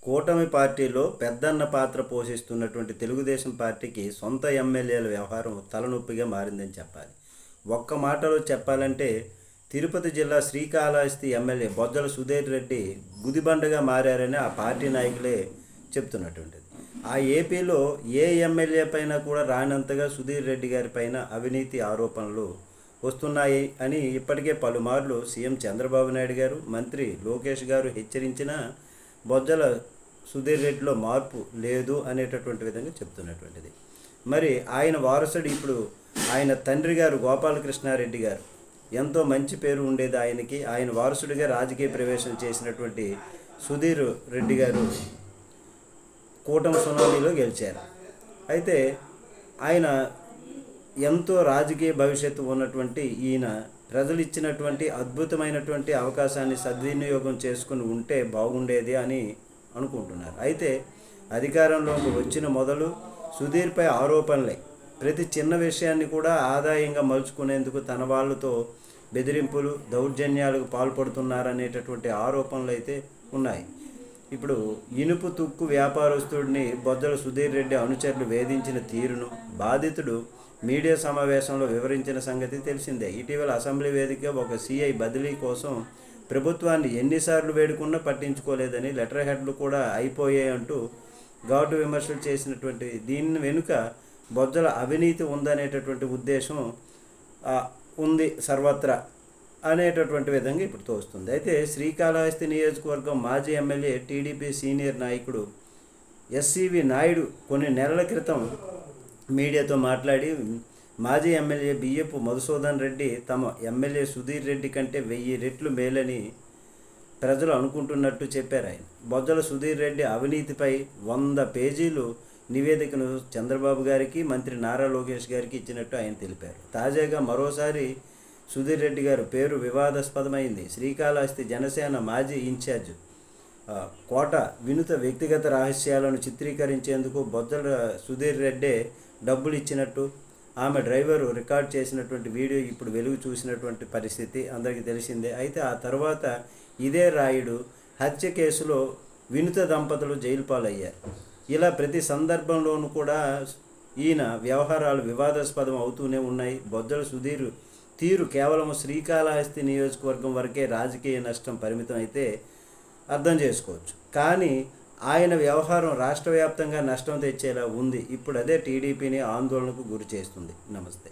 కూటమి పార్టీలో పెద్దన్న పాత్ర పోషిస్తున్నటువంటి తెలుగుదేశం పార్టీకి సొంత ఎమ్మెల్యేల వ్యవహారం తలనొప్పిగా మారిందని చెప్పాలి. ఒక్క మాటలో చెప్పాలంటే తిరుపతి జిల్లా శ్రీకాళహస్తి ఎమ్మెల్యే బొజ్జల సుధీర్ రెడ్డి గుదిబండగా మారారని ఆ పార్టీ నాయకులే చెప్తున్నటువంటిది. ఆ ఏపీలో ఏ ఎమ్మెల్యే పైన కూడా రానంతగా సుధీర్ రెడ్డి గారి పైన అవినీతి ఆరోపణలు వస్తున్నాయి అని ఇప్పటికే పలుమార్లు సీఎం చంద్రబాబు నాయుడు గారు, మంత్రి లోకేష్ గారు హెచ్చరించినా బొజ్జల సుధీర్ రెడ్డిలో మార్పు లేదు అనేటటువంటి విధంగా చెప్తున్నటువంటిది. మరి ఆయన వారసుడు ఇప్పుడు ఆయన తండ్రి గారు గోపాలకృష్ణారెడ్డి గారు, ఎంతో మంచి పేరు ఉండేది ఆయనకి. ఆయన వారసుడిగా రాజకీయ ప్రవేశం చేసినటువంటి సుధీర్ రెడ్డి గారు కూటమి సునామీలో గెలిచారు. అయితే ఆయన ఎంతో రాజకీయ భవిష్యత్తు ఉన్నటువంటి ఈయన ప్రజలు ఇచ్చినటువంటి అద్భుతమైనటువంటి అవకాశాన్ని సద్వినియోగం చేసుకుని ఉంటే బాగుండేది అని అనుకుంటున్నారు. అయితే అధికారంలోకి వచ్చిన మొదలు సుధీర్పై ఆరోపణలే. ప్రతి చిన్న విషయాన్ని కూడా ఆదాయంగా మలుచుకునేందుకు తన వాళ్ళతో బెదిరింపులు, దౌర్జన్యాలకు పాల్పడుతున్నారనేటటువంటి ఆరోపణలు అయితే ఉన్నాయి. ఇప్పుడు ఇనుపు తుక్కు వ్యాపారస్తుడిని బొజ్జల సుధీర్ రెడ్డి అనుచరులు వేధించిన తీరును బాధితుడు మీడియా సమావేశంలో వివరించిన సంగతి తెలిసిందే. ఇటీవల అసెంబ్లీ వేదికగా ఒక సిఐ బదిలీ కోసం ప్రభుత్వాన్ని ఎన్నిసార్లు వేడుకున్నా పట్టించుకోలేదని, లెటర్ హెడ్లు కూడా అయిపోయాయంటూ ఘాటు విమర్శలు చేసినటువంటి దీని వెనుక బొజ్జల అవినీతి ఉందనేటటువంటి ఉద్దేశం ఉంది సర్వత్రా అనేటటువంటి విధంగా ఇప్పుడు తోస్తుంది. అయితే శ్రీకాళహస్తి నియోజకవర్గం మాజీ ఎమ్మెల్యే టీడీపీ సీనియర్ నాయకుడు ఎస్సీవి నాయుడు కొన్ని నెలల క్రితం మీడియాతో మాట్లాడి మాజీ ఎమ్మెల్యే బియ్యపు మధుసూదన్ రెడ్డి తమ ఎమ్మెల్యే సుధీర్ రెడ్డి కంటే 1000 రెట్లు మేలని ప్రజలు అనుకుంటున్నట్టు చెప్పారు. ఆయన బొజ్జల సుధీర్ రెడ్డి అవినీతిపై 100 పేజీలు నివేదికను చంద్రబాబు గారికి, మంత్రి నారా లోకేష్ గారికి ఇచ్చినట్టు ఆయన తెలిపారు. తాజాగా మరోసారి సుధీర్ రెడ్డి గారు పేరు వివాదాస్పదమైంది. శ్రీకాళహస్తి జనసేన మాజీ ఇన్ఛార్జ్ కోట వినుత వ్యక్తిగత రహస్యాలను చిత్రీకరించేందుకు బొజ్జల సుధీర్ రెడ్డే డబ్బులు ఇచ్చినట్టు ఆమె డ్రైవరు రికార్డ్ చేసినటువంటి వీడియో ఇప్పుడు వెలుగు చూసినటువంటి పరిస్థితి అందరికీ తెలిసిందే. అయితే ఆ తర్వాత ఇదే రాయుడు హత్య కేసులో వినుత దంపతులు జైలు పాలయ్యారు. ఇలా ప్రతి సందర్భంలోనూ కూడా ఈయన వ్యవహారాలు వివాదాస్పదం అవుతూనే ఉన్నాయి. బొజ్జల సుధీర్ తీరు కేవలం శ్రీకాళహస్తి నియోజకవర్గం వరకే రాజకీయ నష్టం పరిమితం అయితే అర్థం చేసుకోవచ్చు. కానీ ఆయన వ్యవహారం రాష్ట్ర వ్యాప్తంగా నష్టం తెచ్చేలా ఉంది. ఇప్పుడు అదే టీడీపీని ఆందోళనకు గురి చేస్తుంది. నమస్తే.